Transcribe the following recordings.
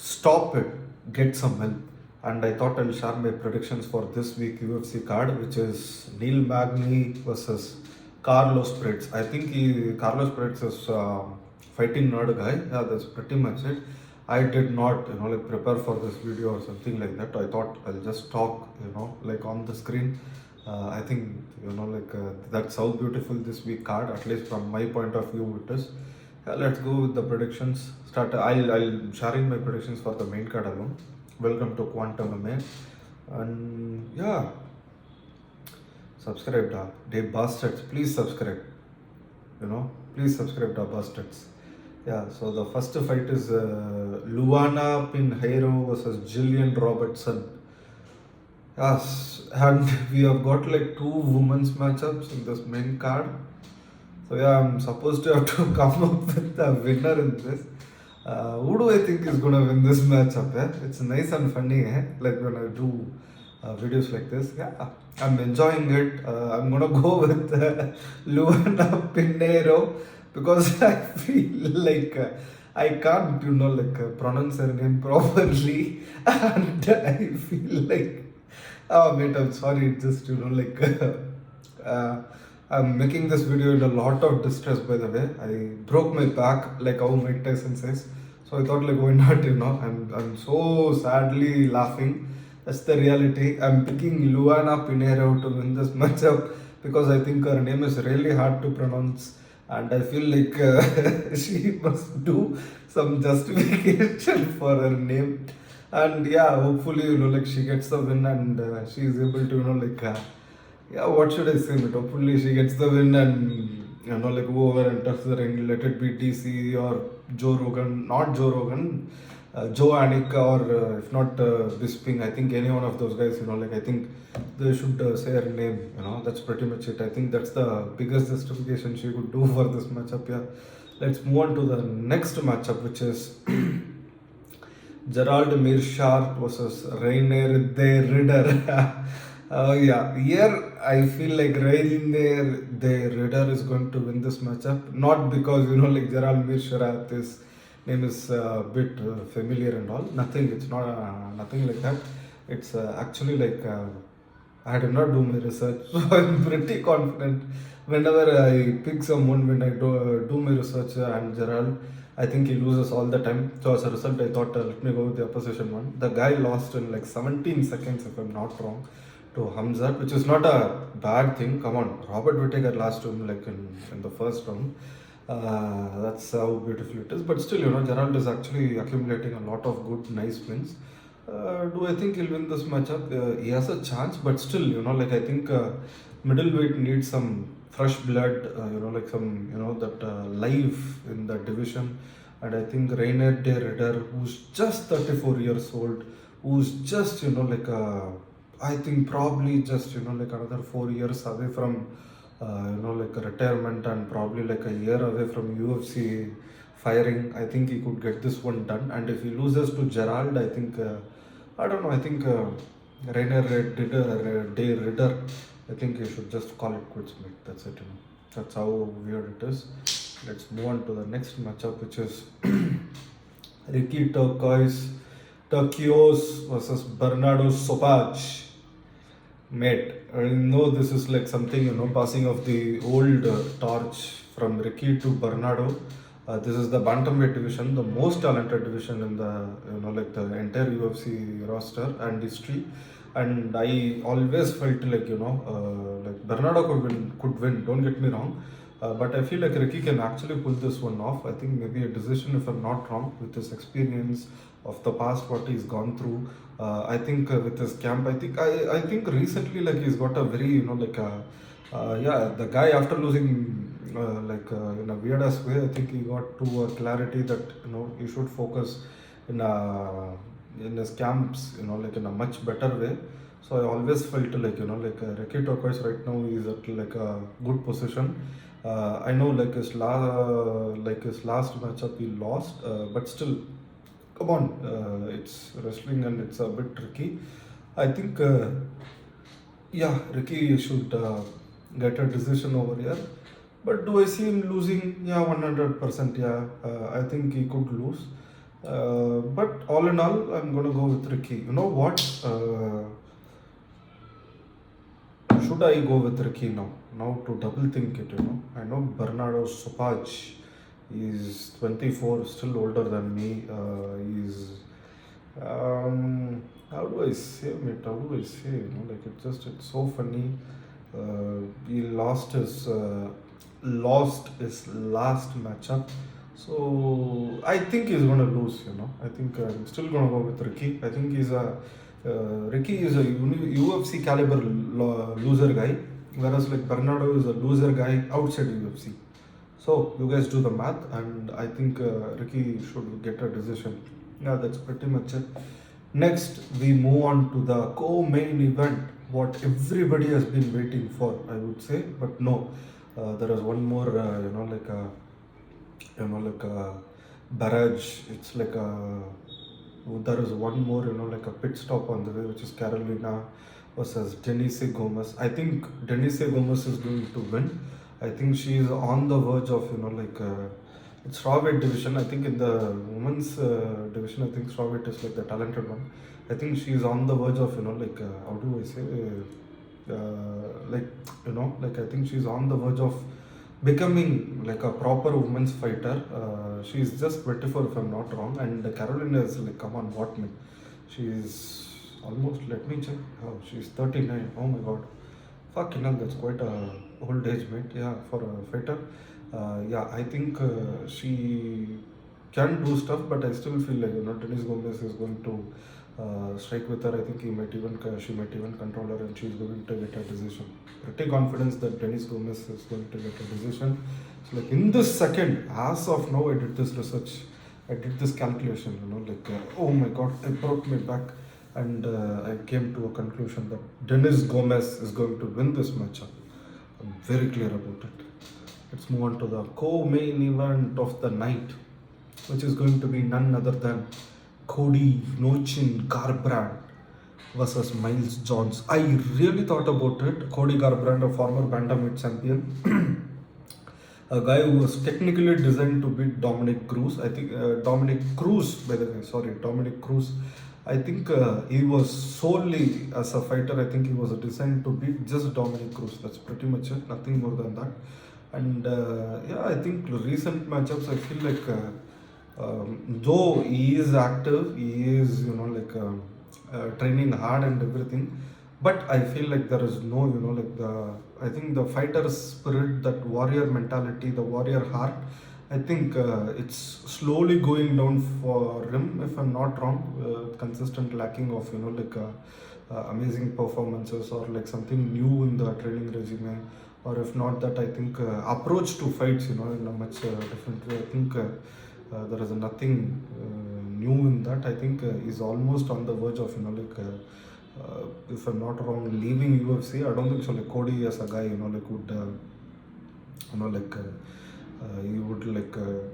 stop it, get some help. And I thought I'll share my predictions for this week UFC card, which is Neil Magny versus Carlos Prates. I think Carlos Prates is fighting another guy. Yeah, that's pretty much it. I did not, like prepare for this video or something like that. I thought I'll just talk, like on the screen. I think, that's how beautiful this week card, at least from my point of view, it is. Yeah, let's go with the predictions. Start. I'll sharing my predictions for the main card alone. Welcome to Quantum MMA. And yeah, subscribe da. They bastards. Please subscribe. Please subscribe to bastards. Yeah, so the first fight is Luana Pinheiro versus Gillian Robertson. Yes, and we have got like two women's matchups in this main card. So yeah, I'm supposed to have to come up with a winner in this. Who do I think is gonna win this matchup? It's nice and funny, like when I do videos like this. Yeah, I'm enjoying it. I'm gonna go with Luana Pinheiro because I feel like I can't, pronounce her name properly, and I feel like, oh mate, I'm sorry. It's just I'm making this video in a lot of distress, by the way. I broke my back, like how Mike Tyson says. So I thought, like, why not, I'm so sadly laughing. That's the reality. I'm picking Luana Pinheiro to win this matchup because I think her name is really hard to pronounce. And I feel like she must do some justification for her name. And yeah, hopefully, like she gets the win and she is able to, yeah, what should I say? But hopefully she gets the win and go over and touch the ring. Let it be DC or Joe Rogan, not Joe Rogan, Joe Anika or if not Bisping. I think any one of those guys. I think they should say her name. That's pretty much it. I think that's the biggest justification she could do for this matchup. Yeah, let's move on to the next matchup, which is Gerald Meerschaert versus Reinier the Ridder. Oh yeah, here I feel like Reinier the Ridder is going to win this matchup. Not because like Gerald Meerschaert, his name is a bit familiar and all. Nothing. It's not nothing like that. It's actually like I did not do my research, so I'm pretty confident. Whenever I pick someone, when I do my research and Gerald, I think he loses all the time. So as a result, I thought let me go with the opposition one. The guy lost in like 17 seconds, if I'm not wrong, to Hamzat, which is not a bad thing. Come on, Robert Whittaker lost to him like in the first round. That's how beautiful it is. But still, Gerald is actually accumulating a lot of good, nice wins. Do I think he'll win this matchup? He has a chance, but still, I think middleweight needs some fresh blood, like some, that life in the division. And I think Reinier de Ridder, who's just 34 years old, who's just, I think probably just, like another 4 years away from, like a retirement and probably like a year away from UFC firing. I think he could get this one done. And if he loses to Gerald, I think, I don't know, I think Reinier de Ridder, I think you should just call it quits, mate. That's it, That's how weird it is. Let's move on to the next matchup, which is Ricky Turcios versus Bernardo Sopaj. Mate, I know this is like something, passing of the old torch from Ricky to Bernardo. This is the bantamweight division, the most talented division in the, the entire UFC roster and history. And I always felt like, like Bernardo could win, don't get me wrong. But I feel like Ricky can actually pull this one off. I think maybe a decision, if I'm not wrong, with his experience of the past, what he's gone through. I think with his camp, I think recently, like he's got a very, yeah, the guy after losing, in a weird ass way, I think he got to a clarity that he should focus in his camps, like in a much better way. So I always felt like Ricky Turcios right now is at like a good position. I know like his last matchup he lost, but still, come on, it's wrestling and it's a bit tricky. I think yeah, Ricky should get a decision over here. But do I see him losing? Yeah, 100%. Yeah, I think he could lose. but all in all, I'm gonna go with Ricky. You know what? Should I go with Ricky now? Now to double think it, I know Bernardo Sopaj is 24, still older than me. He's how do I say, mate? How do I say? Like it's so funny. He lost his last matchup. So I think he's gonna lose. I think I'm still gonna go with Ricky. I think Ricky is a UFC caliber loser guy, whereas like Bernardo is a loser guy outside UFC. So you guys do the math, and I think Ricky should get a decision. Yeah, that's pretty much it. Next, we move on to the co-main event, what everybody has been waiting for, I would say, but no, there is one more, like a barrage. It's like there is one more, like a pit stop on the way, which is Karolina versus Denise Gomes. I think Denise Gomes is going to win. I think she is on the verge of, it's strawweight division. I think in the women's division, I think strawweight is like the talented one. I think she is on the verge of, how do I say, I think she's on the verge of becoming like a proper women's fighter. She's just 24 if I'm not wrong, and Karolina is like, come on, what me? She's almost, let me check. Oh, she's 39. Oh my god. Fucking hell, that's quite a old age, mate. Yeah, for a fighter. Yeah, I think she can do stuff, but I still feel like Denise Gomes is going to strike with her. I think she might even control her, and she's going to get a decision. Pretty confidence that Denise Gomes is going to get a decision. So like in this second, as of now, I did this research, I did this calculation. Oh my god, I broke my back, and I came to a conclusion that Denise Gomes is going to win this matchup. I'm very clear about it. Let's move on to the co-main event of the night, which is going to be none other than Cody Garbrandt versus Miles Jones. I really thought about it. Cody Garbrandt, a former bantamweight champion, a guy who was technically designed to beat Dominic Cruz. I think Dominic Cruz. I think he was solely as a fighter. I think he was designed to beat just Dominic Cruz. That's pretty much it. Nothing more than that. And yeah, I think recent matchups, I feel like though he is active, he is training hard and everything, but I feel like there is no I think the fighter spirit, that warrior mentality, the warrior heart, I think it's slowly going down for him, if I'm not wrong. Consistent lacking of amazing performances, or like something new in the training regime, or if not that, I think approach to fights in a much different way. I think there is nothing new in that. I think he's almost on the verge of if I'm not wrong, leaving UFC. I don't think so. Like Cody as a guy, he would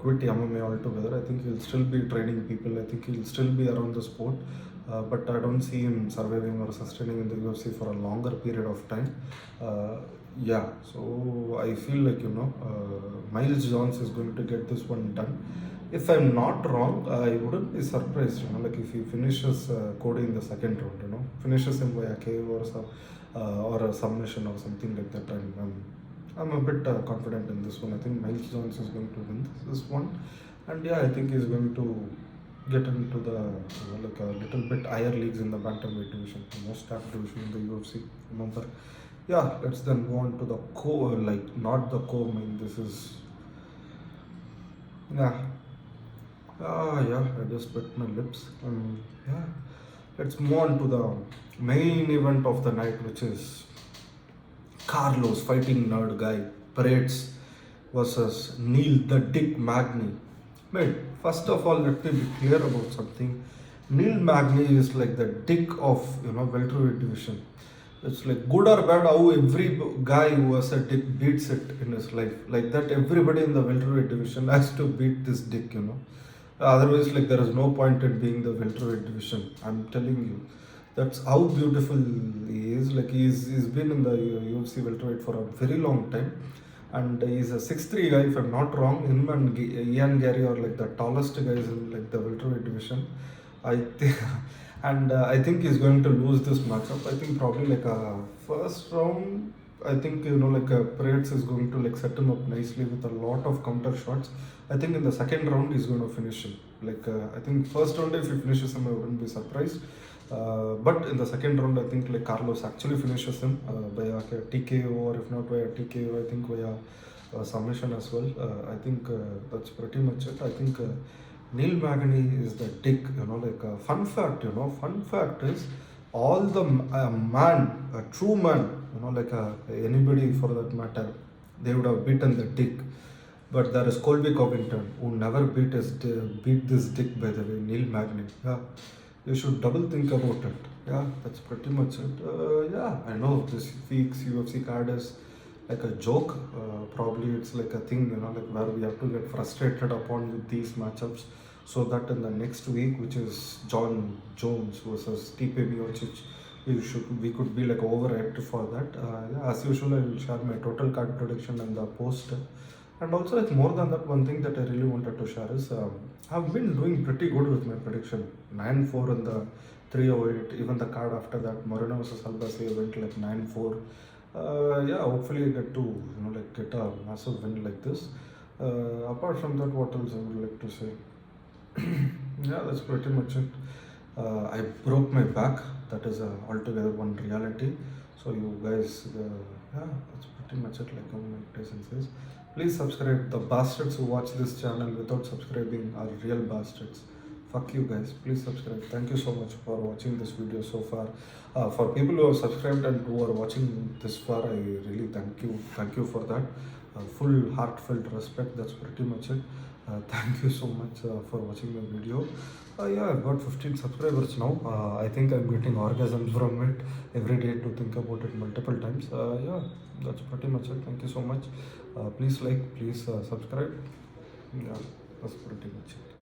quit MMA altogether. I think he'll still be training people. I think he'll still be around the sport, but I don't see him surviving or sustaining in the UFC for a longer period of time. Yeah, so I feel like Miles Jones is going to get this one done. If I'm not wrong, I wouldn't be surprised, if he finishes Cody in the second round, finishes him by a KO or a submission or something like that. I'm a bit confident in this one. I think Miles Jones is going to win this one, and yeah, I think he's going to get into the a little bit higher leagues in the bantamweight division, the most capped division in the UFC. Remember, yeah. Let's then go on to the not the co-main. This is yeah. Yeah, I just bit my lips. Yeah, let's move on to the main event of the night, which is Carlos fighting nerd guy Prates versus Neil the Dick Magny. Mate, first of all, let me be clear about something. Neil Magny is like the dick of welterweight division. It's like good or bad, how every guy who has a dick beats it in his life. Like that, everybody in the welterweight division has to beat this dick. Otherwise, like there is no point in being the welterweight division. I'm telling you, that's how beautiful he is. Like he's been in the UFC welterweight for a very long time. and he's a 6'3" guy if I'm not wrong. Him and Ian Gary are like the tallest guys in like the welterweight division. I think, and I think he's going to lose this matchup. I think probably like a first round. I think like Prates is going to like set him up nicely with a lot of counter shots. I think in the second round he's going to finish him. Like I think first round if he finishes him, I wouldn't be surprised. But in the second round, I think like Carlos actually finishes him by a TKO, or if not by a TKO, I think by a submission as well. I think that's pretty much it. I think Neil Magny is the dick. Like fun fact is all the man, a true man, like anybody for that matter, they would have beaten the dick. But there is Colby Covington who never beat this dick, by the way, Neil Magny. Yeah, you should double think about it. Yeah, that's pretty much it. Yeah, I know this week's UFC card is like a joke. Probably it's like a thing, like where we have to get frustrated upon with these matchups, so that in the next week, which is John Jones versus Stipe Miocic, we could be like overhyped for that. Yeah, as usual, I will share my total card prediction in the post. And also, like more than that, one thing that I really wanted to share is I've been doing pretty good with my prediction. 9-4 in the 308. Even the card after that, Moreno versus Albasi, went like 9-4. Yeah, hopefully I get to like get a massive win like this. Apart from that, what else I would like to say? Yeah, that's pretty much it. I broke my back. That is altogether one reality. So you guys, yeah, that's pretty much it. Like Mike Tyson says, please subscribe. The bastards who watch this channel without subscribing are real bastards. Fuck you guys. Please subscribe. Thank you so much for watching this video so far. For people who have subscribed and who are watching this far, I really thank you. Thank you for that. Full heartfelt respect. That's pretty much it. Thank you so much for watching my video. Yeah, I've got 15 subscribers now. I think I'm getting orgasms from it every day to think about it multiple times. Yeah, that's pretty much it. Thank you so much. Please like, please subscribe. Yeah, that's pretty much it.